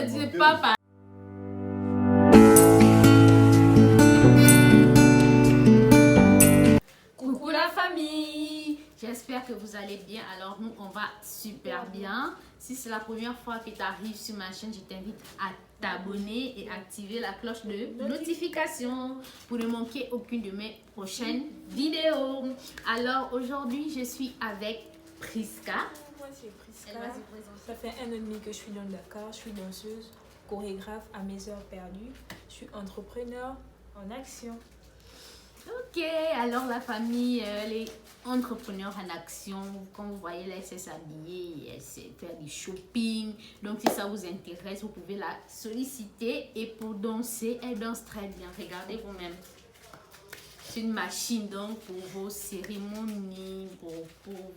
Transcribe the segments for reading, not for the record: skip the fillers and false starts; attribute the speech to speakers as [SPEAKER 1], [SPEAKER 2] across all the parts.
[SPEAKER 1] C'est pas pareil. Coucou la famille, j'espère que vous allez bien. Alors nous on va super bien. Si c'est la première fois que tu arrives sur ma chaîne, je t'invite à t'abonner et activer la cloche de notification pour ne manquer aucune de mes prochaines vidéos. Alors aujourd'hui je suis avec Priska.
[SPEAKER 2] Moi c'est Priska.
[SPEAKER 1] Elle va se présenter.
[SPEAKER 2] Ça fait 1 an et demi que je suis dans le Dakar. Je suis danseuse, chorégraphe à mes heures perdues. Je suis entrepreneur en action.
[SPEAKER 1] Ok, alors la famille, les entrepreneurs en action, comme vous voyez là, elle sait s'habiller, elle sait faire du shopping. Donc si ça vous intéresse, vous pouvez la solliciter. Et pour danser, elle danse très bien. Regardez vous-même. C'est une machine donc pour vos cérémonies, pour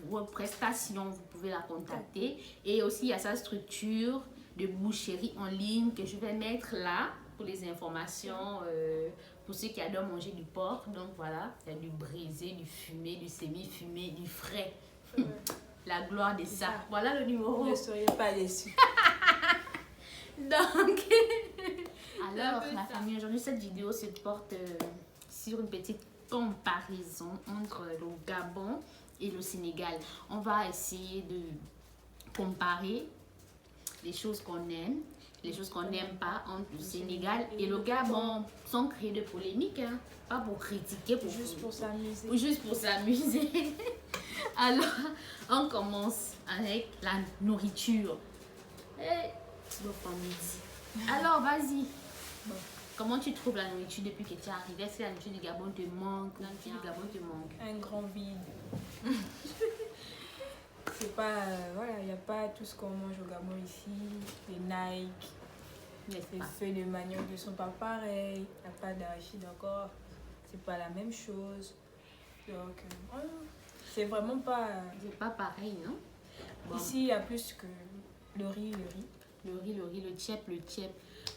[SPEAKER 1] vos prestations, vous pouvez la contacter. Et aussi il y a sa structure de boucherie en ligne que je vais mettre là pour les informations. Pour ceux qui adorent manger du porc, donc voilà, il y a du brisé, du fumé, du semi-fumé, du frais. La gloire de ça. Voilà le numéro.
[SPEAKER 2] Ne soyez pas déçus.
[SPEAKER 1] Donc, alors la famille, aujourd'hui cette vidéo se porte sur une petite comparaison entre le Gabon et le Sénégal. On va essayer de comparer les choses qu'on aime, les choses qu'on n'aime pas entre le Sénégal et le Gabon, sans créer de polémique, hein. Pas pour critiquer,
[SPEAKER 2] Juste pour s'amuser.
[SPEAKER 1] Juste pour s'amuser. Alors, on commence avec la nourriture. Et le midi. Alors, vas-y. Bon. Comment tu trouves la nourriture depuis que tu es arrivé? Est-ce que la nourriture du Gabon te manque? La nourriture du Gabon te manque?
[SPEAKER 2] Un grand vide. C'est pas... voilà, il n'y a pas tout ce qu'on mange au Gabon ici. Les Nike, les feuilles de manioc ne sont pas pareilles. Il n'y a pas d'arachide encore. C'est pas la même chose. Donc, c'est vraiment pas...
[SPEAKER 1] C'est pas pareil, non?
[SPEAKER 2] Bon. Ici, il y a plus que le riz.
[SPEAKER 1] Le tchèp.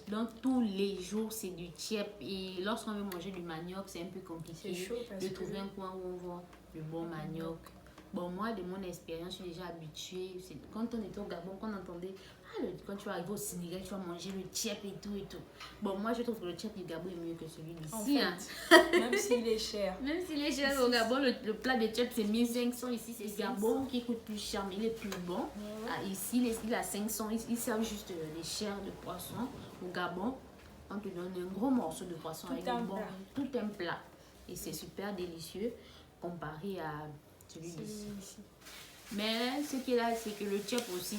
[SPEAKER 1] Donc, tous les jours, c'est du tchèp. Et lorsqu'on veut manger du manioc, c'est un peu compliqué de trouver un coin où on vend le bon manioc. Bon, moi, de mon expérience, je suis déjà habituée. Quand on était au Gabon, qu'on entendait, quand tu vas arriver au Sénégal, tu vas manger le tchèp et tout. Bon, moi, je trouve que le tchèp du Gabon est mieux que celui d'ici.
[SPEAKER 2] En fait, hein. Même s'il est cher.
[SPEAKER 1] Même s'il est cher au Gabon, le plat de tchèp, c'est 1500. Ici, c'est Gabon qui coûte plus cher, mais il est plus bon. Ouais. Ah, ici, il a 500. Ils servent juste les chairs de poisson. Au Gabon, on te donne un gros morceau de poisson avec tout un plat. Et c'est super délicieux comparé à celui d'ici. Mais ce qui est là, c'est que le tchèp aussi,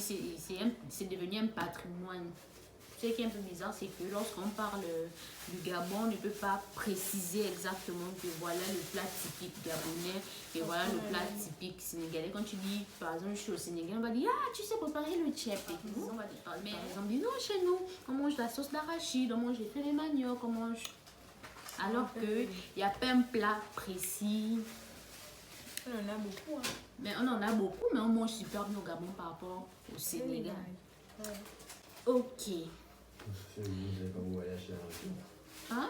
[SPEAKER 1] c'est devenu un patrimoine. Ce qui est un peu bizarre, c'est que lorsqu'on parle du Gabon, on ne peut pas préciser exactement que voilà le plat typique gabonais et voilà le plat typique sénégalais. Quand tu dis, par exemple, je suis au Sénégal, on va dire, ah, tu sais préparer le tchèp. On va dire, mais par exemple, non, chez nous, on mange la sauce d'arachide, on mange les feuilles de manioc, on mange... Alors qu'il n'y a pas un plat précis.
[SPEAKER 2] On en a beaucoup. Hein.
[SPEAKER 1] Mais on en a beaucoup, mais on mange super bien au Gabon par rapport au Sénégal.
[SPEAKER 2] Ouais.
[SPEAKER 1] Ok.
[SPEAKER 3] Vous n'avez pas où aller acheter la nourriture?
[SPEAKER 1] Hein?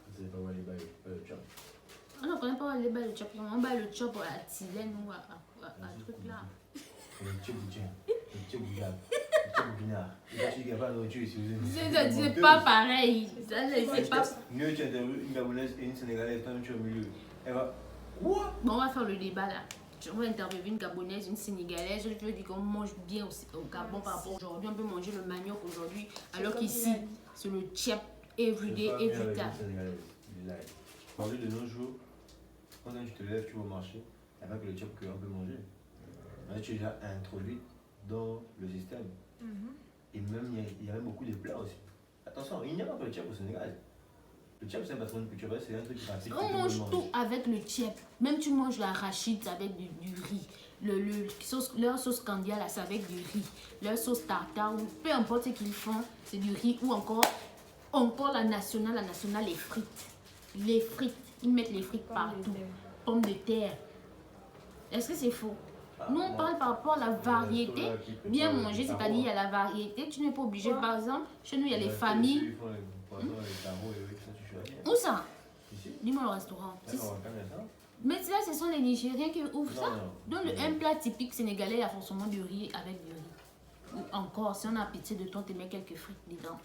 [SPEAKER 3] Vous n'avez pas où aller bailler le chop?
[SPEAKER 1] On ne connaît pas les balles de chop. On bat le chop à Tilène ou à truc là.
[SPEAKER 3] Le chop du tien. Le chop du gab. Le chop du pinard. Il n'y a pas de nourriture ici.
[SPEAKER 1] C'est pas pareil. C'est pas...
[SPEAKER 3] Mieux tu interviews une Gabonaise et une Sénégalaise, toi tu es au milieu. Elle va... Quoi?
[SPEAKER 1] Bon, on va faire le débat là. On va interviewer une Gabonaise, une Sénégalaise. Je veux dire qu'on mange bien au Gabon par rapport à aujourd'hui. On peut manger le manioc aujourd'hui. Alors qu'ici, c'est le tchèp everyday, every time.
[SPEAKER 3] Aujourd'hui, de nos jours, quand tu te lèves, tu vas au marché, il n'y a pas que le tchèp qu'on peut manger. Là, tu es déjà introduit dans le système. Et même, il y a même beaucoup de plats aussi. Attention, il n'y a pas que le tchèp au Sénégal. Le tchèp, c'est un patrimoine culturel, c'est un truc rapide.
[SPEAKER 1] On mange tout avec le tchèp. Même tu manges l'arachide avec du riz. Leur sauce candia, là, c'est avec du riz. Leur sauce tartare, ou peu importe ce qu'ils font, c'est du riz. Ou encore la nationale, les frites. Les frites, ils mettent les frites partout. Pommes de terre. Est-ce que c'est faux? Nous, on parle par rapport à la variété. Bien manger, c'est-à-dire il y a la variété. Tu n'es pas obligé. Par exemple, chez nous, il y a les familles. Où ça? Dis-moi le restaurant. Mais là, ce sont les Nigériens qui ouvrent ça.
[SPEAKER 3] Non.
[SPEAKER 1] Donc, un plat typique sénégalais, il y a forcément du riz avec du riz. Ou encore, si on a pitié de toi, tu mets quelques frites dedans.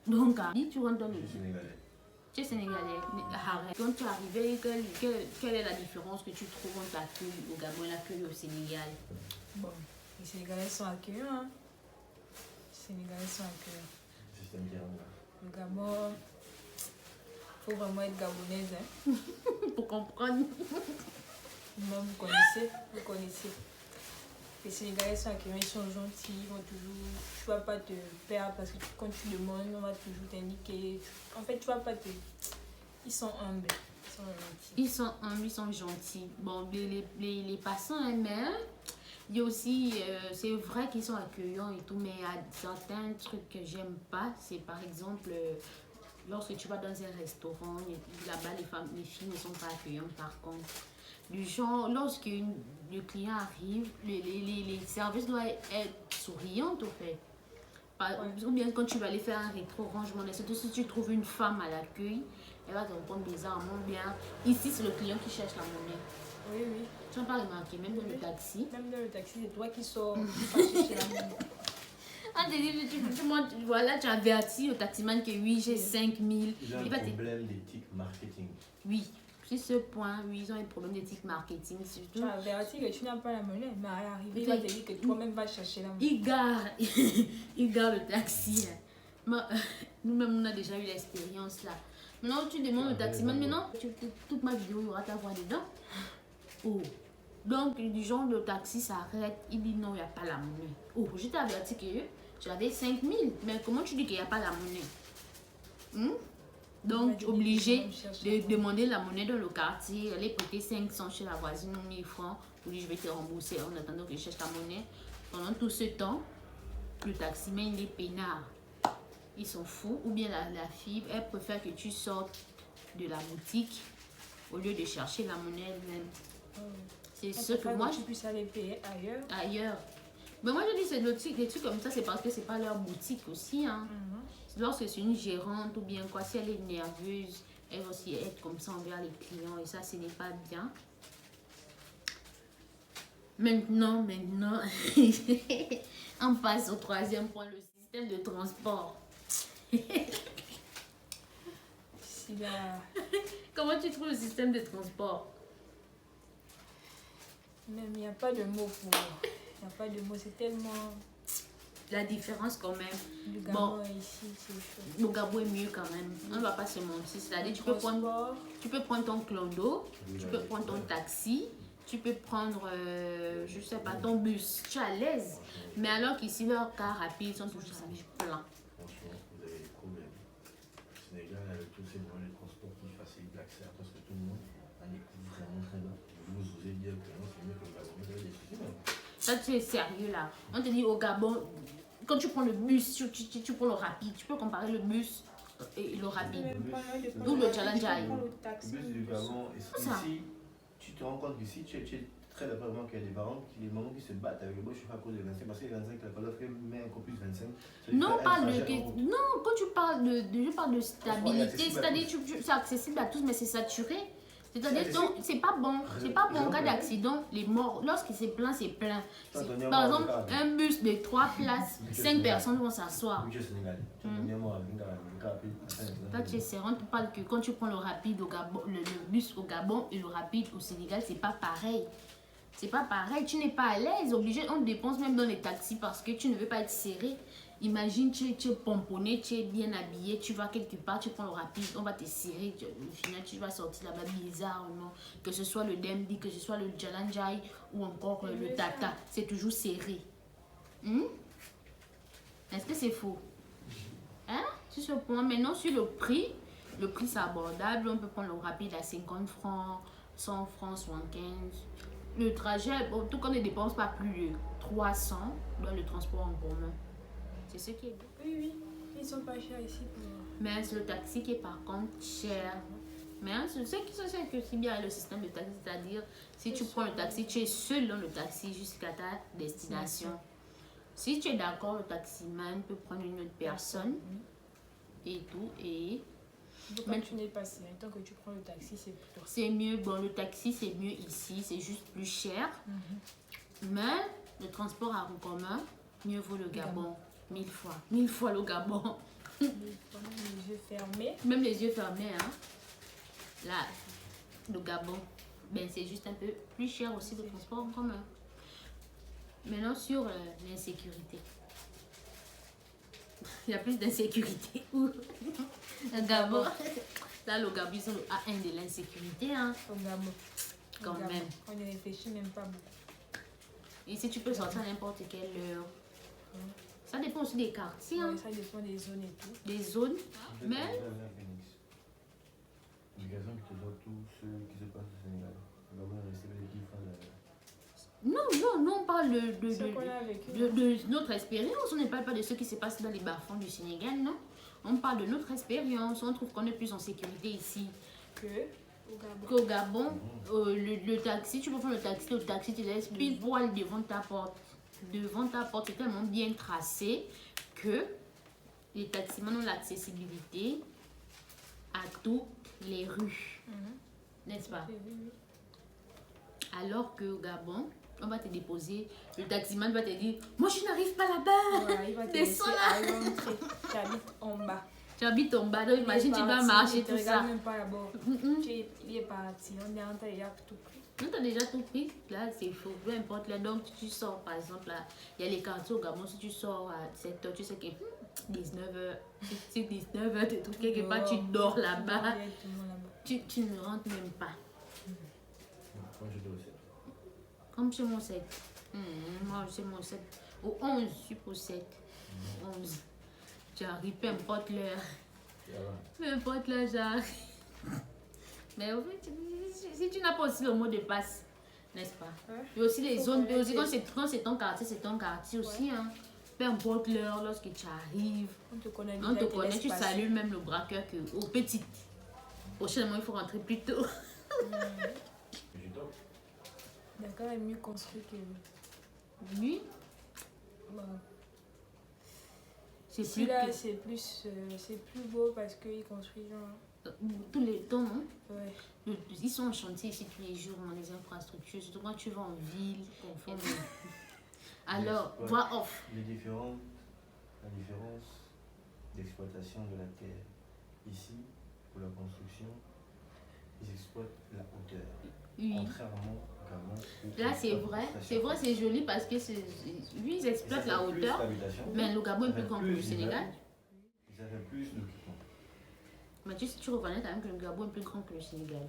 [SPEAKER 1] Donc, tu rentres dans le...
[SPEAKER 3] Je suis sénégalais.
[SPEAKER 1] Tu es sénégalais, mais arrête. Quand tu es arrivé, quelle est la différence que tu trouves entre l'accueil au Gabon et l'accueil au Sénégal?
[SPEAKER 2] Bon, les Sénégalais sont accueillants. Hein. Les Sénégalais sont accueillants.
[SPEAKER 3] Le système qui est là.
[SPEAKER 2] Le Gabon, il faut vraiment être gabonaise. Hein.
[SPEAKER 1] Pour comprendre.
[SPEAKER 2] Moi, vous connaissez. Les Sénégalais sont accueillants, ils sont gentils, ils vont toujours... Tu ne vas pas te perdre parce que quand tu demandes, on va toujours t'indiquer. En fait, tu ne vas pas te... Ils sont humbles, ils sont gentils.
[SPEAKER 1] Ils sont humbles, ils sont gentils. Bon, les passants, hein, mais hein, il y a aussi... c'est vrai qu'ils sont accueillants et tout, mais il y a certains trucs que j'aime pas. C'est par exemple... lorsque tu vas dans un restaurant, là-bas, les filles ne sont pas accueillantes par contre. Du genre, lorsque le client arrive, les services doivent être souriants au fait. Ou bien quand tu vas aller faire un rétro-rangement, surtout si tu trouves une femme à l'accueil, elle va te répondre bizarrement bien. Ici, c'est le client qui cherche la monnaie.
[SPEAKER 2] Oui, oui.
[SPEAKER 1] Tu n'as pas remarqué, même dans le taxi.
[SPEAKER 2] Même dans le taxi, c'est toi qui sors, qui vas chercher la monnaie.
[SPEAKER 1] Ah, voilà, tu avertis au taximan que oui, j'ai 5000.
[SPEAKER 3] Ils ont un problème d'éthique marketing.
[SPEAKER 1] Oui. Sur ce point, oui, ils ont un problème d'éthique marketing. Surtout.
[SPEAKER 2] Tu as averti que tu n'as pas la monnaie, mais à l'arrivée, il va te dire que toi-même vas chercher la monnaie.
[SPEAKER 1] Il gare le taxi. Nous-mêmes, on a déjà eu l'expérience là. Maintenant, tu demandes au taximan, maintenant, toute ma vidéo, il y aura ta voix dedans. Oh. Donc, du genre, le taxi s'arrête, il dit non, il n'y a pas la monnaie. Oh, je t'ai averti que j'avais 5000, mais comment tu dis qu'il n'y a pas la monnaie? Donc, obligé de demander la monnaie dans le quartier, aller prêter 500 chez la voisine ou 1000 francs pour dire je vais te rembourser en attendant que je cherche la monnaie. Pendant tout ce temps, le taximan il est peinard. Ils sont fous. Ou bien la fille, elle préfère que tu sortes de la boutique au lieu de chercher la monnaie elle-même. C'est ce que moi
[SPEAKER 2] je puisse aller payer
[SPEAKER 1] ailleurs. Mais moi je dis c'est des trucs comme ça, c'est parce que c'est pas leur boutique aussi. Hein. Lorsque c'est une gérante ou bien quoi, si elle est nerveuse, elle va aussi être comme ça envers les clients et ça, ce n'est pas bien. Maintenant, on passe au troisième point, le système de transport. Comment tu trouves le système de transport?
[SPEAKER 2] Même il n'y a pas de mots pour... Il n'y a pas de mots, c'est tellement...
[SPEAKER 1] La différence quand même.
[SPEAKER 2] Le Gabon ici, c'est chaud.
[SPEAKER 1] Le Gabon est mieux quand même. On ne va pas se mentir. C'est-à-dire tu peux prendre ton clondo, tu peux prendre ton taxi, tu peux prendre, je sais pas, ton bus. Tu es à l'aise. Mais alors qu'ici, leurs cars rapides sont toujours pleins.
[SPEAKER 3] Franchement, vous avez des problèmes. Au Sénégal, avec tous ces moyens de transport qui facilitent l'accès à presque tout le monde, a des coûts vraiment très bas. Vous osez dire que non, c'est mieux que le Gabon. Vous avez des soucis, non?
[SPEAKER 1] Ça, tu es sérieux là. On te dit au Gabon, quand tu prends le bus, tu prends le rapide. Tu peux comparer le bus et le rapide. D'où le challenge.
[SPEAKER 3] Le bus du Gabon, ici, tu te rends compte qu'ici, tu es très d'accord avec moi qu'il y a des parents, des mamans qui se battent avec le bus à cause de 25. Parce que 25, la coloc met encore plus 25.
[SPEAKER 1] Non, quand tu parles je parle de stabilité, c'est-à-dire c'est accessible à tous, mais c'est saturé. C'est-à-dire que c'est pas bon en cas d'accident, les morts, lorsqu'il c'est plein, c'est plein. Par exemple, un bus de 3 places, 5 personnes vont s'asseoir. Toi, tu sais, on te parle que quand tu prends le rapide au Gabon, le bus au Gabon et le rapide au Sénégal, c'est pas pareil. C'est pas pareil, tu n'es pas à l'aise, obligé, on dépense même dans les taxis parce que tu ne veux pas être serré. Imagine, tu es pomponné, tu es bien habillé, tu vas quelque part, tu prends le rapide, on va te serrer, au final tu vas sortir là-bas bizarrement. Que ce soit le Demdi, que ce soit le Jalanjai ou encore le Tata, c'est toujours serré. Est-ce que c'est faux? Hein? Sur ce point, maintenant sur le prix c'est abordable, on peut prendre le rapide à 50 francs, 100 francs, 75. Le trajet, en tout cas, on ne dépense pas plus de 300 dans le transport en commun. C'est ce qui est bien.
[SPEAKER 2] Oui, ils sont pas chers ici.
[SPEAKER 1] Mais c'est le taxi qui est par contre cher. Mais ce qui se que si bien le système de taxi, c'est-à-dire si tu prends le taxi, tu es seul dans le taxi jusqu'à ta destination. Si tu es d'accord, le taximan peut prendre une autre personne et tout. Et
[SPEAKER 2] Quand tu n'es pas si longtemps que tu prends le taxi, c'est plutôt...
[SPEAKER 1] C'est mieux. Bon, le taxi, c'est mieux ici. C'est juste plus cher. Mais le transport en commun, mieux vaut le Gabon. 1000 fois. 1000 fois le Gabon.
[SPEAKER 2] Les yeux fermés.
[SPEAKER 1] Même les yeux fermés, hein. Là, le Gabon, ben, c'est juste un peu plus cher aussi le transport en commun. Maintenant, sur l'insécurité. Il y a plus d'insécurité. Le Gabon. Là, le Gabon, ils sont le A1 de l'insécurité, hein.
[SPEAKER 2] Au Gabon.
[SPEAKER 1] Quand même.
[SPEAKER 2] On ne réfléchit même pas beaucoup.
[SPEAKER 1] Ici, tu peux sortir à n'importe quelle heure. Ça dépend aussi des quartiers, hein.
[SPEAKER 2] Ouais, ça dépend des zones et tout.
[SPEAKER 1] Des zones. Mais...
[SPEAKER 3] L'éducation qui te donne tout ce qui se passe au Sénégal. Le Gabon est resté avec qui
[SPEAKER 1] Non, on parle
[SPEAKER 2] de
[SPEAKER 1] notre expérience. On ne parle pas de ce qui se passe dans les bas-fonds du Sénégal, non. On parle de notre expérience. On trouve qu'on est plus en sécurité ici qu'au Gabon. Le taxi, tu peux prendre le taxi te laisse pile poil devant ta porte. Devant ta porte, c'est tellement bien tracé que les taximans ont l'accessibilité à toutes les rues. N'est-ce pas? Alors qu'au Gabon, on va te déposer, le taximan va te dire, moi je n'arrive pas là-bas.
[SPEAKER 2] Ouais, il va te
[SPEAKER 1] descends là.
[SPEAKER 2] Tu habites en bas.
[SPEAKER 1] Tu habites en bas, donc imagine tu dois marcher tout ça.
[SPEAKER 2] Même pas là-bas. Il est parti, on est rentré, il a tout pris.
[SPEAKER 1] Non, tu as déjà tout pris, là c'est faux, peu importe là. Donc tu sors par exemple là, il y a les quartiers au Gabon, si tu sors à 7h, tu sais que 19h, c'est 19h, tu es tout quelque part, tu dors là-bas. Tu ne rentres même pas. Comme chez mon 7. Moi, chez mon 7. Au 11, je suis pour 7. 11. J'arrive, peu importe l'heure. Peu importe l'heure, j'arrive. Mais au fait, si tu n'as pas aussi le mot de passe, n'est-ce pas? Et aussi les zones, aussi quand c'est ton quartier aussi. Hein. Peu importe l'heure, lorsque tu arrives, on te connaît, tu salues même le braqueur que au petit. Prochainement, il faut rentrer plus tôt.
[SPEAKER 2] D'accord, est mieux construit que
[SPEAKER 1] lui.
[SPEAKER 2] Bon.
[SPEAKER 1] C'est
[SPEAKER 2] plus beau parce qu'ils construisent
[SPEAKER 1] tous les temps, hein?
[SPEAKER 2] Ouais.
[SPEAKER 1] Ils sont en chantier ici tous les jours dans les infrastructures, surtout quand tu vas en ville, alors, voix off.
[SPEAKER 3] La différence d'exploitation de la terre. Ici, pour la construction, ils exploitent la hauteur.
[SPEAKER 1] Oui.
[SPEAKER 3] Contrairement au Gabon.
[SPEAKER 1] Là, c'est vrai, c'est joli parce que lui, ils exploitent la hauteur, mais le Gabon est plus grand que le Sénégal.
[SPEAKER 3] Ça fait plus d'équipement.
[SPEAKER 1] Mais tu reconnais quand même que le Gabon est plus grand que le Sénégal.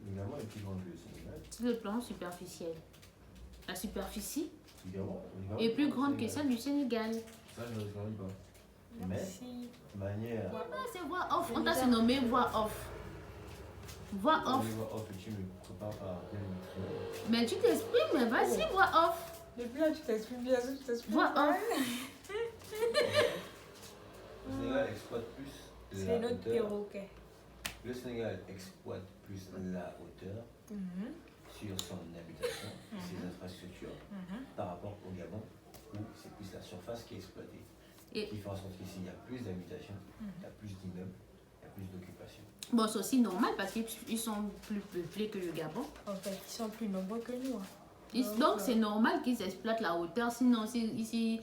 [SPEAKER 3] Le Gabon est plus grand que le Sénégal.
[SPEAKER 1] C'est le plan superficiel. La superficie
[SPEAKER 3] Le Gabon
[SPEAKER 1] est plus grande que celle du Sénégal.
[SPEAKER 3] Ça, je ne le connais pas.
[SPEAKER 2] Merci.
[SPEAKER 3] Mais, manière.
[SPEAKER 1] Ah, c'est voix off. On t'a surnommé voix off. Voix off.
[SPEAKER 3] Voix off, tu me prépares par
[SPEAKER 1] mais tu t'exprimes, mais vas-y, voix off.
[SPEAKER 2] Depuis là, tu t'exprimes bien, tu t'exprimes.
[SPEAKER 1] Voix off.
[SPEAKER 3] Le Sénégal exploite plus
[SPEAKER 2] c'est notre perroquet.
[SPEAKER 3] Le Sénégal exploite plus la hauteur sur son habitation, ses infrastructures, par rapport au Gabon, où c'est plus la surface qui est exploitée. Qui fait en sorte qu'ici, il y a plus d'habitations, il y a plus d'immeubles, il y a plus d'occupations.
[SPEAKER 1] Bon, c'est aussi normal parce qu'ils sont plus peuplés que le Gabon.
[SPEAKER 2] En fait, ils sont plus nombreux que nous.
[SPEAKER 1] Donc, c'est normal qu'ils exploitent la hauteur. Sinon, s'ils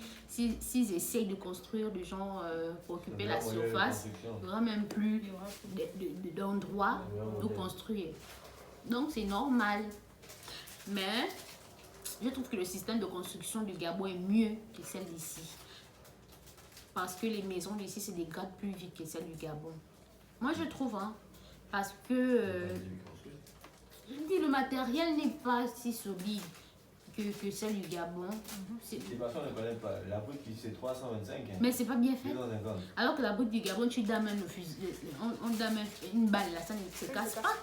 [SPEAKER 1] essayent de construire des gens pour occuper la surface, il n'y aura même plus d'endroits où construire. Donc, c'est normal. Mais, je trouve que le système de construction du Gabon est mieux que celle d'ici. Parce que les maisons d'ici se dégradent plus vite que celles du Gabon. Moi, je trouve, hein, parce que le matériel n'est pas si solide que celle du Gabon.
[SPEAKER 3] Les personnes ne connaissent pas. La brique ici, c'est 325. Hein.
[SPEAKER 1] Mais c'est pas bien fait.
[SPEAKER 3] 250.
[SPEAKER 1] Alors que la brique du Gabon, tu dames le fusil, on dame une balle, là, ça ne se casse pas.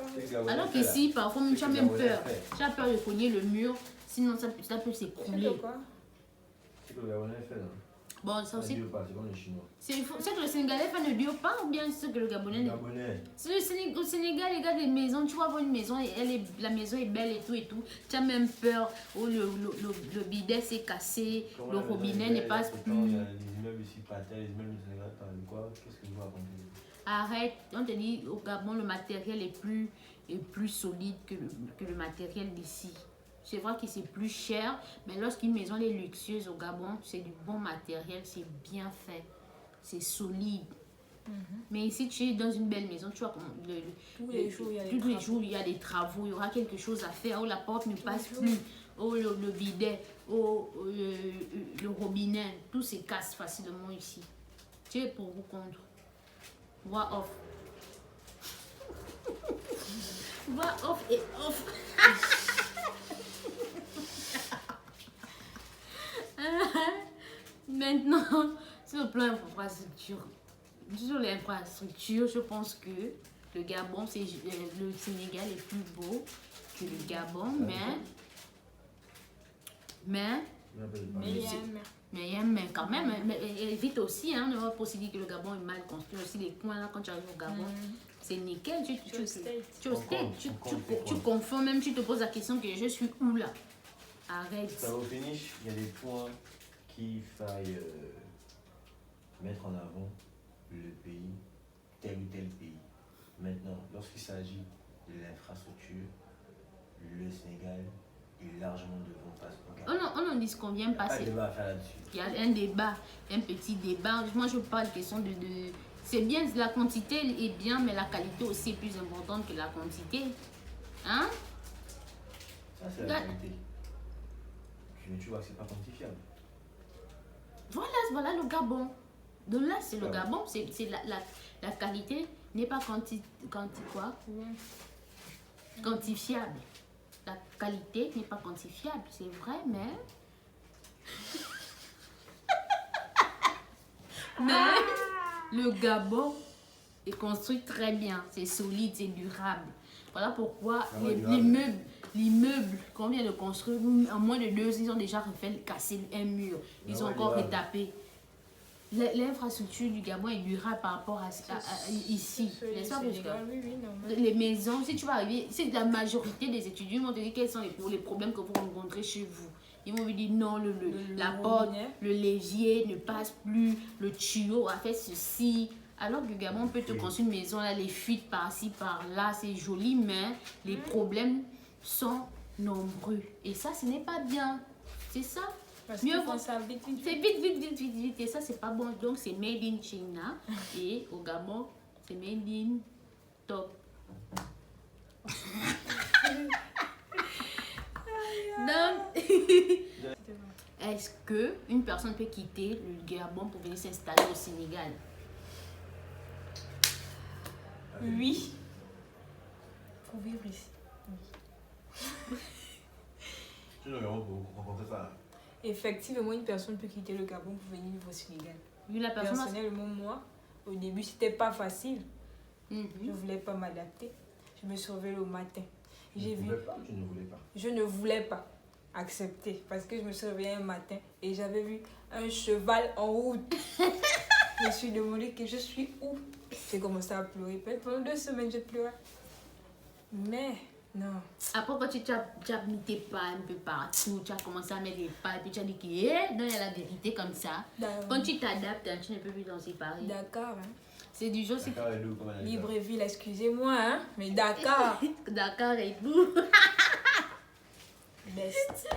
[SPEAKER 1] Alors qu'ici, parfois, tu as même peur. Tu as peur de cogner le mur, sinon ça peut s'écrouler.
[SPEAKER 3] C'est que le Gabonais fait, non?
[SPEAKER 1] Bon, ça aussi.
[SPEAKER 3] C'est comme les Chinois.
[SPEAKER 1] C'est que le Sénégalais fait ne dure pas ou bien c'est que le Gabonais ne. Au Sénégal, les gars, des maisons, tu vas voir une maison, la maison est belle et tout. Tu as même peur, le bidet s'est cassé, le robinet ne passe plus.
[SPEAKER 3] Il y a des immeubles ici par terre, les immeubles du Sénégal par quoi? Qu'est-ce que vous racontez?
[SPEAKER 1] Arrête. On te dit au Gabon, le matériel est plus solide que le matériel d'ici. C'est vrai que c'est plus cher, mais lorsqu'une maison est luxueuse au Gabon, c'est du bon matériel, c'est bien fait, c'est solide. Mais ici, tu es dans une belle maison, tu vois,
[SPEAKER 2] tous les jours,
[SPEAKER 1] il y a des travaux, il y aura quelque chose à faire, où la porte ne passe plus, où le bidet, où le robinet, tout se casse facilement ici. Tu es pour ou contre? Voix off. Voix off et off. Maintenant, sur le plan infrastructure, sur l'infrastructure, je pense que le Gabon, le Sénégal est plus beau que le Gabon, mais quand même, mais évite aussi, on ne va pas aussi dire que le Gabon est mal construit. Aussi, les coins là, quand tu arrives au Gabon, c'est nickel. Tu confonds même, tu te poses la question que je suis où là? Arrête.
[SPEAKER 3] Ça au finish, il y a des points qu'il faille mettre en avant le pays, tel ou tel pays. Maintenant, lorsqu'il s'agit de l'infrastructure, le Sénégal est largement devant face au Gabon.
[SPEAKER 1] On en dit ce qu'on vient de passer.
[SPEAKER 3] Il y a un débat à faire là-dessus.
[SPEAKER 1] Il y a un débat, un petit débat. Moi, je parle de question de... C'est bien, la quantité est bien, mais la qualité aussi est plus importante que la quantité. Hein?
[SPEAKER 3] Ça, c'est la qualité. Mais tu vois que c'est pas quantifiable.
[SPEAKER 1] Voilà le Gabon. Donc là, c'est le Gabon. C'est la qualité n'est pas quantifiable. La qualité n'est pas quantifiable, c'est vrai, mais... le Gabon est construit très bien. C'est solide, c'est durable. Voilà pourquoi l'immeuble qu'on vient de construire, en moins de 2 ans, ils ont déjà cassé un mur. Ils ont encore retapé. L'infrastructure du Gabon est durable par rapport à ici. Les maisons, si tu vas arriver, c'est la majorité des étudiants vont te dire quels sont les problèmes que vous rencontrez chez vous. Ils vont vous dire non, la porte, le levier ne passe plus, le tuyau a fait ceci. Alors que le Gabon peut te construire une maison, là, les fuites par-ci, par-là, c'est joli, mais les problèmes sont nombreux. Et ça, ce n'est pas bien. C'est ça.
[SPEAKER 2] Parce
[SPEAKER 1] mieux
[SPEAKER 2] vaut ça vite.
[SPEAKER 1] C'est vite. Et ça, c'est pas bon. Donc, c'est made in China. Et au Gabon, c'est made in top. Donc, est-ce qu'une personne peut quitter le Gabon pour venir s'installer au Sénégal?
[SPEAKER 2] Oui. Pour vivre ici.
[SPEAKER 3] Tu ne vraiment pas rencontrer ça.
[SPEAKER 2] Effectivement, une personne peut quitter le Gabon pour venir vivre au Sénégal.
[SPEAKER 1] Personnellement,
[SPEAKER 2] moi, au début, c'était pas facile. Je voulais pas m'adapter. Je me suis réveillée au matin.
[SPEAKER 3] Tu ne voulais pas.
[SPEAKER 2] Je ne voulais pas accepter parce que je me suis réveillée un matin et j'avais vu un cheval en route. Je me suis demandé que je suis où. J'ai commencé à pleurer. Pendant 2 semaines, je pleurais. Mais non.
[SPEAKER 1] Après, quand tu as mis tes pas un peu partout, tu as commencé à mettre les pas et puis tu as dit que non, il y a la vérité comme ça. Quand tu t'adaptes, tu ne peux plus danser Paris.
[SPEAKER 2] D'accord. Hein.
[SPEAKER 1] C'est du genre...
[SPEAKER 2] Libreville, excusez-moi, hein, mais Dakar.
[SPEAKER 1] Dakar et tout.
[SPEAKER 2] Best.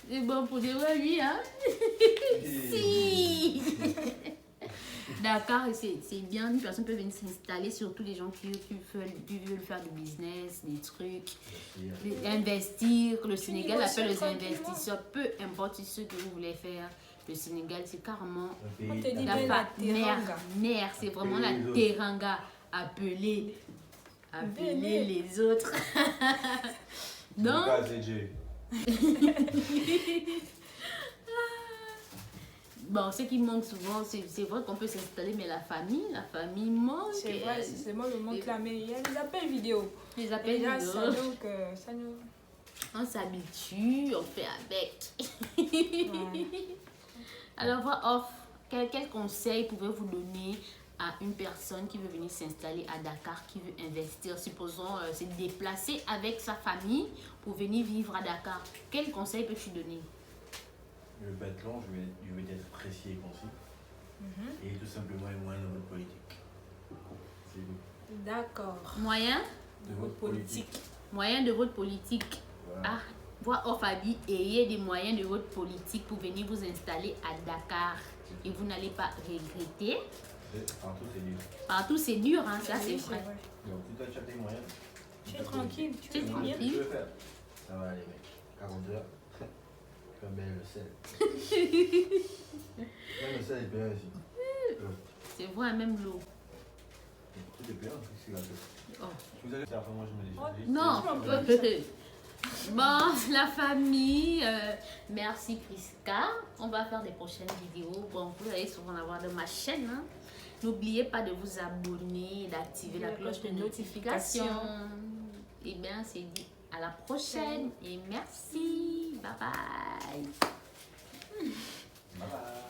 [SPEAKER 1] C'est bon pour dire oui, hein. Si. Dakar, c'est bien. Une personne peut venir s'installer, surtout les gens qui veulent faire du business, des trucs, investir. Le Sénégal appelle les investisseurs. Peu importe ce que vous voulez faire. Le Sénégal, c'est carrément
[SPEAKER 2] la
[SPEAKER 1] mère. C'est vraiment la teranga. Appeler les autres. Donc, bon, ce qui manque souvent, c'est vrai qu'on peut s'installer, mais la famille manque.
[SPEAKER 2] C'est vrai, c'est moi le manque là, mais il y a des appels vidéo.
[SPEAKER 1] Les appels vidéo.
[SPEAKER 2] Ça nous...
[SPEAKER 1] On s'habitue, on fait avec. Ouais. Alors, quel conseil pouvez-vous donner à une personne qui veut venir s'installer à Dakar, qui veut investir, supposons se déplacer avec sa famille pour venir vivre à Dakar? Quel conseil peux-tu donner?
[SPEAKER 3] Je vais pas être long, je vais être précis et concis. Et tout simplement les moyens de votre politique. C'est tout.
[SPEAKER 2] D'accord.
[SPEAKER 1] Moyen
[SPEAKER 3] De votre politique.
[SPEAKER 1] Moyen de votre politique.
[SPEAKER 3] Voilà.
[SPEAKER 1] Ah, voix off Abi, ayez des moyens de votre politique pour venir vous installer à Dakar. Et vous n'allez pas regretter.
[SPEAKER 3] Partout, c'est dur.
[SPEAKER 1] Partout, c'est dur, hein, ça
[SPEAKER 2] Oui,
[SPEAKER 1] c'est vrai.
[SPEAKER 3] Donc, si toi, tu as tes moyens.
[SPEAKER 2] Tu es tranquille, tu
[SPEAKER 1] Tu es
[SPEAKER 2] es bien.
[SPEAKER 1] tranquille.
[SPEAKER 3] Tu veux faire. Ça va aller, mec. 40 heures. Comme bien le sel. Même le sel est payant ici.
[SPEAKER 1] C'est vrai, même l'eau.
[SPEAKER 3] Tout est payant ici, là.
[SPEAKER 1] Oh.
[SPEAKER 3] Vous allez faire après, moi, je me dis.
[SPEAKER 2] Oh,
[SPEAKER 1] Non.
[SPEAKER 2] tu
[SPEAKER 1] Bon, la famille, merci Priska. On va faire des prochaines vidéos. Bon, vous allez souvent avoir de ma chaîne. Hein. N'oubliez pas de vous abonner, d'activer la cloche de notification. Et bien, c'est dit à la prochaine. Et merci. Bye bye.
[SPEAKER 3] Bye bye.